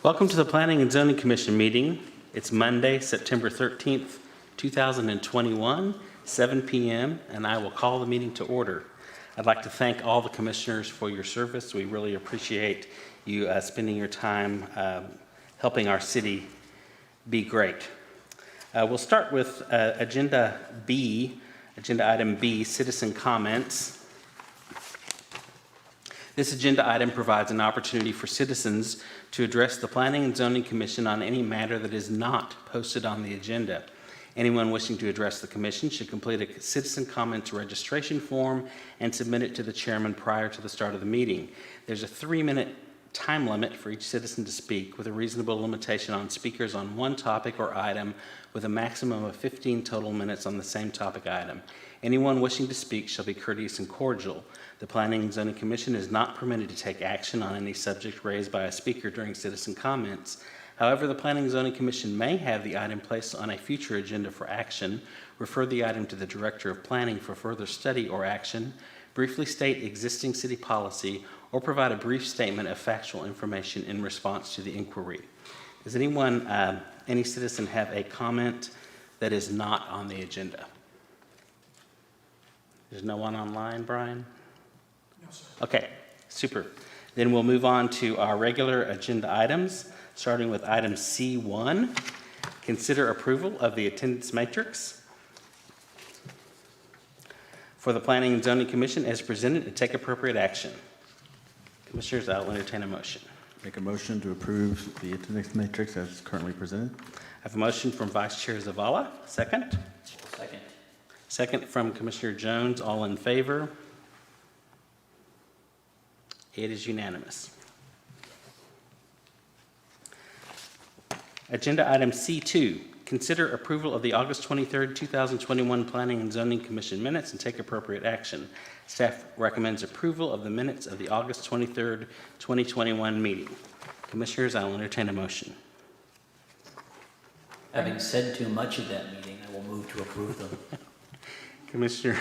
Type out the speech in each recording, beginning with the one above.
Welcome to the Planning and Zoning Commission meeting. It's Monday, September 13th, 2021, 7 p.m., and I will call the meeting to order. I'd like to thank all the commissioners for your service. We really appreciate you spending your time helping our city be great. We'll start with agenda item B, citizen comments. This agenda item provides an opportunity for citizens to address the Planning and Zoning Commission on any matter that is not posted on the agenda. Anyone wishing to address the commission should complete a citizen comments registration form and submit it to the chairman prior to the start of the meeting. There's a 3-minute time limit for each citizen to speak, with a reasonable limitation on speakers on one topic or item, with a maximum of 15 total minutes on the same topic item. Anyone wishing to speak shall be courteous and cordial. The Planning and Zoning Commission is not permitted to take action on any subject raised by a speaker during citizen comments. However, the Planning and Zoning Commission may have the item placed on a future agenda for action, refer the item to the Director of Planning for further study or action, briefly state existing city policy, or provide a brief statement of factual information in response to the inquiry. Does anyone, any citizen have a comment that is not on the agenda? There's no one online, Brian? No, sir. Okay, super. Then we'll move on to our regular agenda items, starting with item C1, consider approval of the attendance matrix for the Planning and Zoning Commission as presented and take appropriate action. Commissioners, I'll entertain a motion. Make a motion to approve the attendance matrix as currently presented. I have a motion from Vice Chair Zavala. Second? Second. Second from Commissioner Jones. All in favor? It is unanimous. Agenda item C2, consider approval of the August 23rd, 2021 Planning and Zoning Commission minutes and take appropriate action. Staff recommends approval of the minutes of the August 23rd, 2021 meeting. Commissioners, I will entertain a motion. Having said too much of that meeting, I will move to approve them. Commissioner,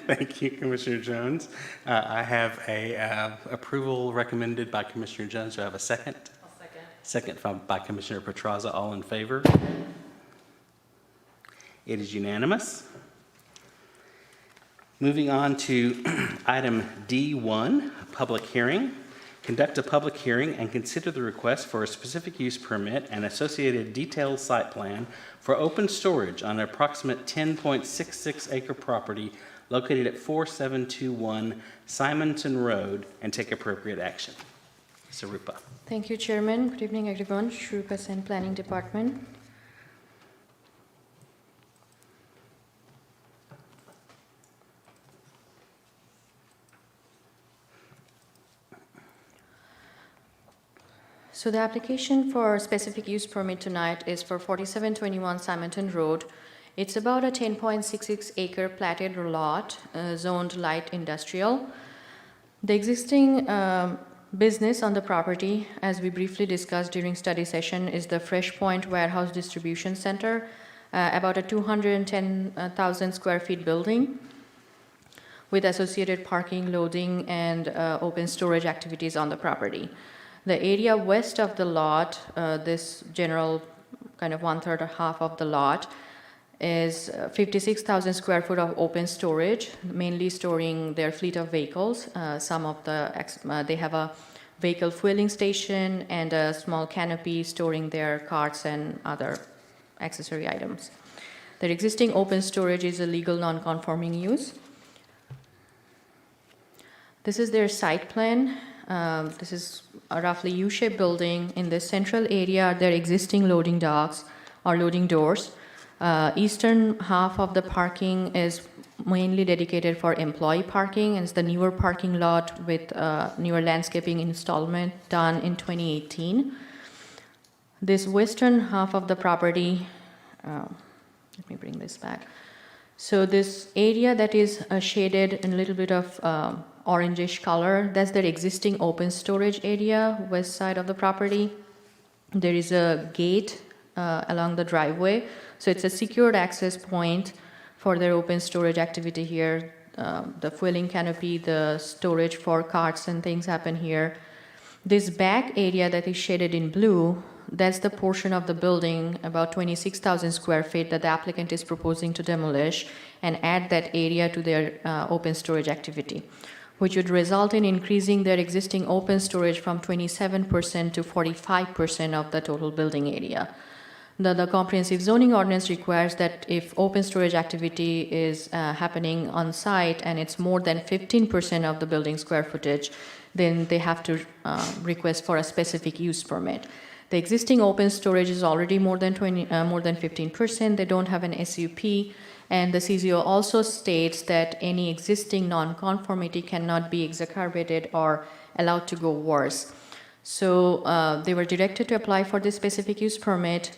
thank you, Commissioner Jones. I have a approval recommended by Commissioner Jones. Do I have a second? I'll second. Second by Commissioner Petraza. All in favor? It is unanimous. Moving on to item D1, public hearing. Conduct a public hearing and consider the request for a specific use permit and associated detailed site plan for open storage on an approximate 10.66 acre property located at 4721 Simonton Road and take appropriate action. Sarupa. Thank you, Chairman. Good evening, everyone. Shrupa Sen, Planning Department. So the application for specific use permit tonight is for 4721 Simonton Road. It's about a 10.66 acre platted lot, zoned light industrial. The existing business on the property, as we briefly discussed during study session, is the Fresh Point Warehouse Distribution Center, about a 210,000 square feet building with associated parking, loading, and open storage activities on the property. The area west of the lot, this general kind of 1/3 or half of the lot, is 56,000 square foot of open storage, mainly storing their fleet of vehicles. They have a vehicle fueling station and a small canopy storing their carts and other accessory items. Their existing open storage is a legal non-conforming use. This is their site plan. This is a roughly U-shaped building. In the central area are their existing loading docks or loading doors. Eastern half of the parking is mainly dedicated for employee parking, and it's the newer parking lot with newer landscaping installment done in 2018. This western half of the property, let me bring this back. So this area that is shaded in a little bit of orangish color, that's their existing open storage area, west side of the property. There is a gate along the driveway, so it's a secured access point for their open storage activity here. The fueling canopy, the storage for carts and things happen here. This back area that is shaded in blue, that's the portion of the building, about 26,000 square feet, that the applicant is proposing to demolish and add that area to their open storage activity, which would result in increasing their existing open storage from 27% to 45% of the total building area. The comprehensive zoning ordinance requires that if open storage activity is happening on site and it's more than 15% of the building square footage, then they have to request for a specific use permit. The existing open storage is already more than 15%. They don't have an SUP, and the CZO also states that any existing nonconformity cannot be exacerbated or allowed to go worse. So they were directed to apply for this specific use permit.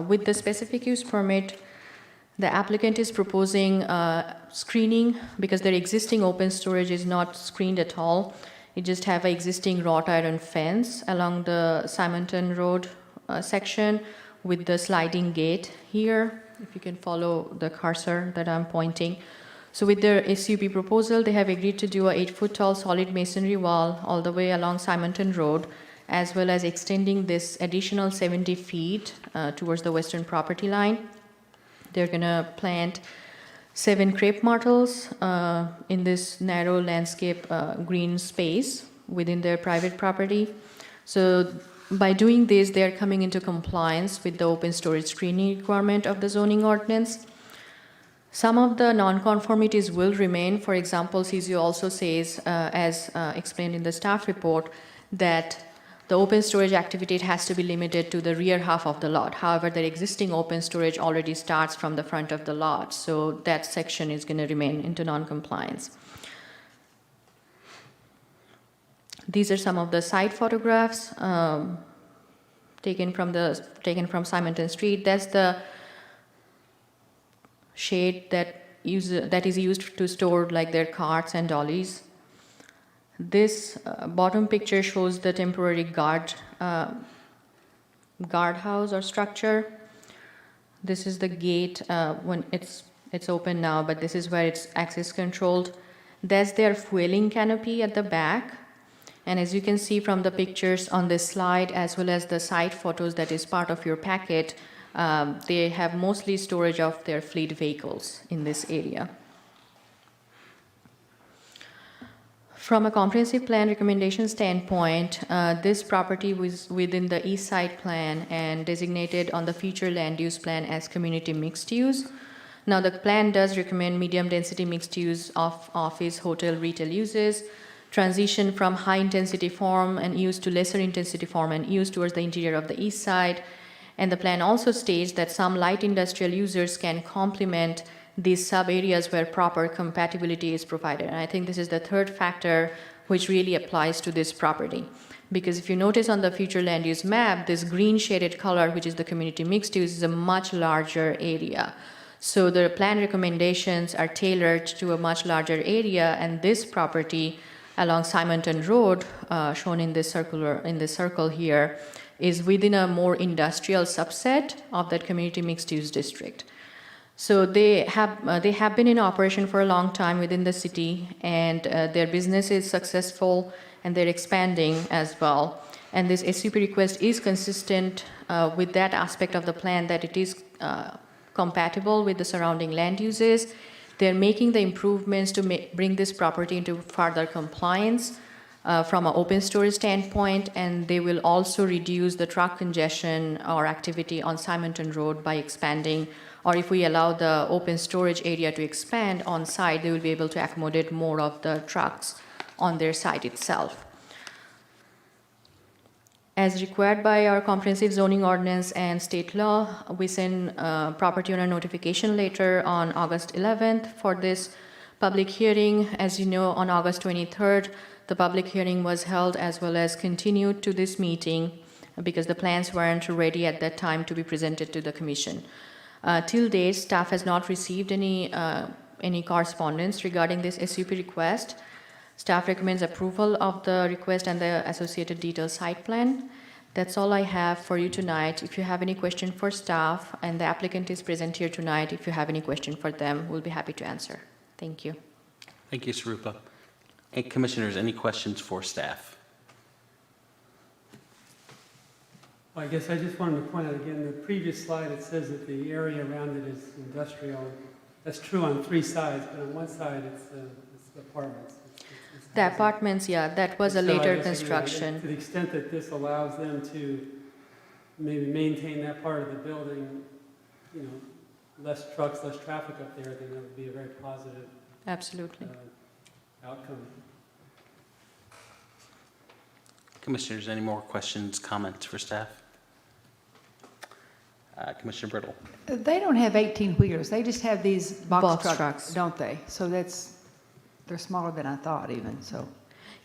With the specific use permit, the applicant is proposing screening because their existing open storage is not screened at all. You just have an existing wrought iron fence along the Simonton Road section with the sliding gate here, if you can follow the cursor that I'm pointing. So with their SUP proposal, they have agreed to do a 8-foot tall solid masonry wall all the way along Simonton Road, as well as extending this additional 70 feet towards the western property line. They're gonna plant 7 crepe myrtles in this narrow landscape green space within their private property. So by doing this, they are coming into compliance with the open storage screening requirement of the zoning ordinance. Some of the nonconformities will remain. For example, CZO also says, as explained in the staff report, that the open storage activity has to be limited to the rear half of the lot. However, the existing open storage already starts from the front of the lot, so that section is going to remain into non-compliance. These are some of the site photographs taken from Simonton Street. That's the shade that is used to store like their carts and dollies. This bottom picture shows the temporary guardhouse or structure. This is the gate when it's open now, but this is where it's access controlled. That's their fueling canopy at the back. And as you can see from the pictures on this slide, as well as the site photos that is part of your packet, they have mostly storage of their fleet vehicles in this area. From a comprehensive plan recommendation standpoint, this property was within the east side plan and designated on the future land use plan as community mixed use. Now the plan does recommend medium density mixed use of office, hotel, retail uses, transition from high intensity form and use to lesser intensity form and use towards the interior of the east side. And the plan also states that some light industrial users can complement these sub-areas where proper compatibility is provided. And I think this is the third factor which really applies to this property. Because if you notice on the future land use map, this green shaded color, which is the community mixed use, is a much larger area. So the plan recommendations are tailored to a much larger area, and this property along Simonton Road, shown in this circle here, is within a more industrial subset of that community mixed use district. So they have been in operation for a long time within the city, and their business is successful and they're expanding as well. And this SUP request is consistent with that aspect of the plan, that it is compatible with the surrounding land uses. They're making the improvements to bring this property into further compliance from an open storage standpoint, and they will also reduce the truck congestion or activity on Simonton Road by expanding, or if we allow the open storage area to expand on site, they will be able to accommodate more of the trucks on their site itself. As required by our comprehensive zoning ordinance and state law, we send property owner notification letter on August 11th for this public hearing. As you know, on August 23rd, the public hearing was held as well as continued to this meeting because the plans weren't ready at that time to be presented to the commission. Till date, staff has not received any correspondence regarding this SUP request. Staff recommends approval of the request and the associated detailed site plan. That's all I have for you tonight. If you have any question for staff, and the applicant is present here tonight, if you have any question for them, we'll be happy to answer. Thank you. Thank you, Sarupa. And commissioners, any questions for staff? I guess I just wanted to point out again, the previous slide, it says that the area around it is industrial. That's true on 3 sides, but on one side, it's apartments. It's The housing. apartments, yeah, that was a So I later guess, again, construction. To the extent that this allows them to maybe maintain that part of the building, you know, less trucks, less traffic up there, then that would be a very positive Absolutely. outcome. Commissioners, any more questions, comments for staff? Commissioner Brittle. They don't have 18-wheelers. They just have these Box box trucks, trucks. don't they? So they're smaller than I thought even, so.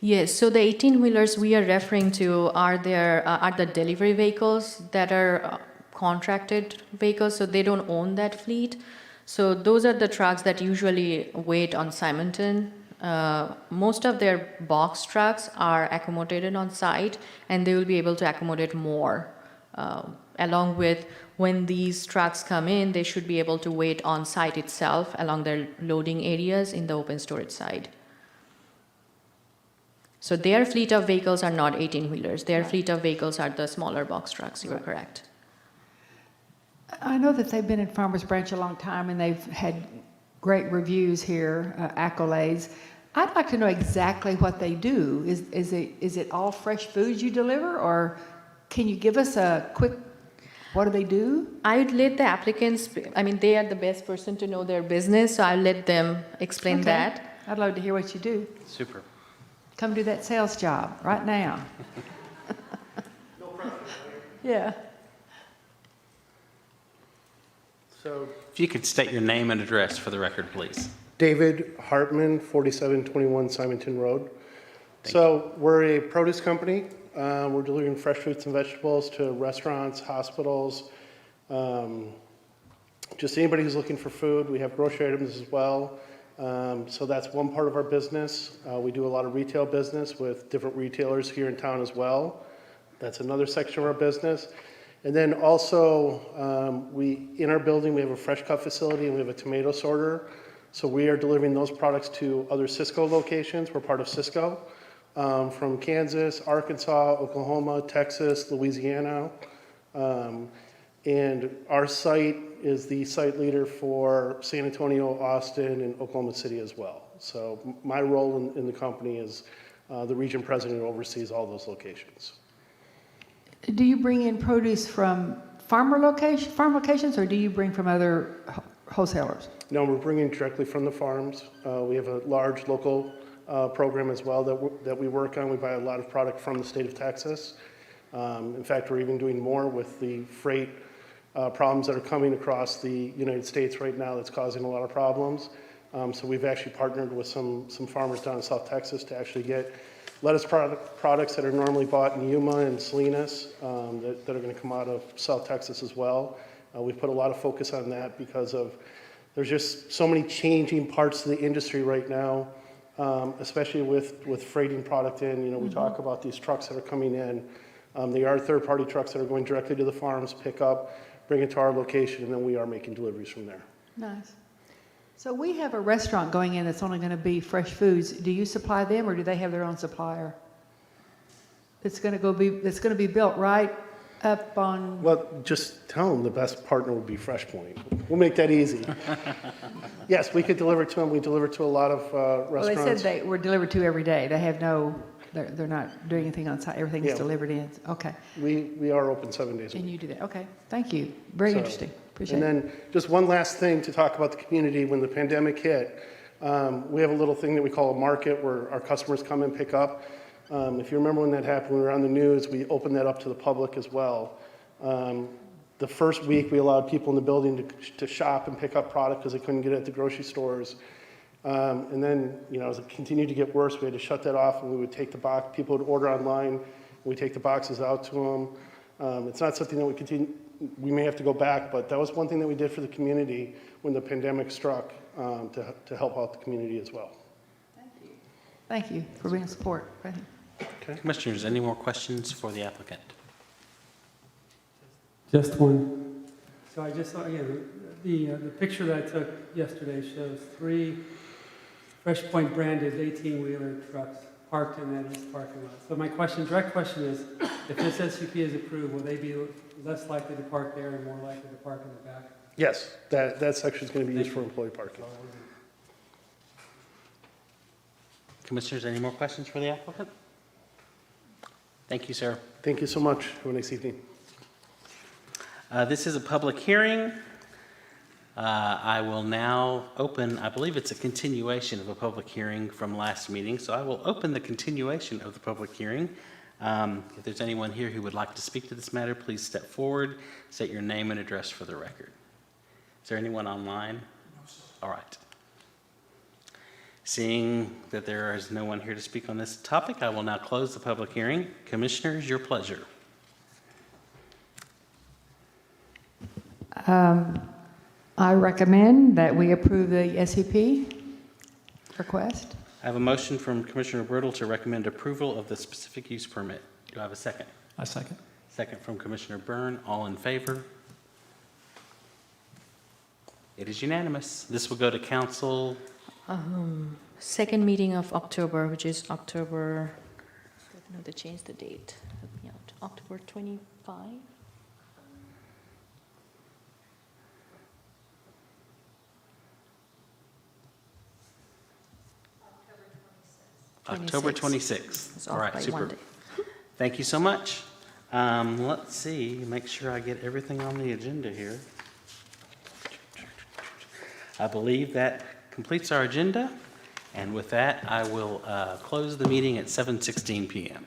Yes, so the 18-wheelers we are referring to are the delivery vehicles that are contracted vehicles, so they don't own that fleet. So those are the trucks that usually wait on Simonton. Most of their box trucks are accommodated on site, and they will be able to accommodate more. Along with when these trucks come in, they should be able to wait on site itself along their loading areas in the open storage side. So their fleet of vehicles are not 18-wheelers. Their fleet of vehicles are the smaller box trucks. You are correct. I know that they've been in Farmers Branch a long time and they've had great reviews here, accolades. I'd like to know exactly what they do. Is it all fresh foods you deliver, or can you give us a quick, what do they do? I would let the applicants, they are the best person to know their business, so I'll let them explain Okay. that. I'd love to hear what you do. Super. Come do that sales job right now. No pressure, right? Yeah. So If you could state your name and address for the record, please. David Hartman, 4721 Simonton Road. So we're a produce company. We're delivering fresh fruits and vegetables to restaurants, hospitals, just anybody who's looking for food. We have grocery items as well. So that's one part of our business. We do a lot of retail business with different retailers here in town as well. That's another section of our business. And then also, in our building, we have a fresh cut facility and we have a tomato sorter. So we are delivering those products to other Cisco locations. We're part of Cisco, from Kansas, Arkansas, Oklahoma, Texas, Louisiana. And our site is the site leader for San Antonio, Austin, and Oklahoma City as well. So my role in the company is the region president who oversees all those locations. Do you bring in produce from farm locations, or do you bring from other wholesalers? No, we're bringing directly from the farms. We have a large local program as well that we work on. We buy a lot of product from the state of Texas. In fact, we're even doing more with the freight problems that are coming across the United States right now that's causing a lot of problems. So we've actually partnered with some farmers down in South Texas to actually get lettuce products that are normally bought in Yuma and Salinas that are going to come out of South Texas as well. We've put a lot of focus on that because there's just so many changing parts of the industry right now, especially with freighting product in. We talk about these trucks that are coming in. They are third-party trucks that are going directly to the farms, pick up, bring it to our location, and then we are making deliveries from there. Nice. So we have a restaurant going in that's only going to be fresh foods. Do you supply them, or do they have their own supplier? That's going to be built right up on. Well, just tell them the best partner would be FreshPoint. We'll make that easy. Yes, we could deliver to them. We deliver to a lot of Well, restaurants. they said they were delivered to every day. They have they're not doing anything on site. Everything is Yeah. delivered in. Okay. We are open 7 days a And week. you do that. Okay. Thank you. Very So, interesting. Appreciate And it. then just one last thing to talk about the community. When the pandemic hit, we have a little thing that we call a market where our customers come and pick up. If you remember when that happened, we were on the news, we opened that up to the public as well. The first week, we allowed people in the building to shop and pick up product because they couldn't get it at the grocery stores. And then, as it continued to get worse, we had to shut that off, and we would take the box. People would order online, and we'd take the boxes out to them. It's not something that we may have to go back, but that was one thing that we did for the community when the pandemic struck, to help out the community as well. Thank you for being support. Go ahead. Okay. Commissioners, any more questions for the applicant? Just one. So I just saw, again, the picture that I took yesterday shows 3 FreshPoint branded 18-wheeler trucks parked in that east parking lot. So my direct question is, if this SUP is approved, will they be less likely to park there and more likely to park in the back? Yes, that section is going to be used for employee parking. Commissioners, any more questions for the applicant? Thank you, sir. Thank you so much. Have a nice evening. This is a public hearing. I will now open, I believe it's a continuation of a public hearing from last meeting, so I will open the continuation of the public hearing. If there's anyone here who would like to speak to this matter, please step forward, state your name and address for the record. Is there anyone online? No, sir. All right. Seeing that there is no one here to speak on this topic, I will now close the public hearing. Commissioners, your pleasure. I recommend that we approve the SUP request. I have a motion from Commissioner Brittle to recommend approval of the specific use permit. Do I have a second? I second. Second from Commissioner Byrne. All in favor? It is unanimous. This will go to council. Second meeting of October, which is October, no, they changed the date. Help me out. October 25? October 26th. It's All off right, by super. one day. Thank you so much. Let's see, make sure I get everything on the agenda here. I believe that completes our agenda. And with that, I will close the meeting at 7:16 p.m.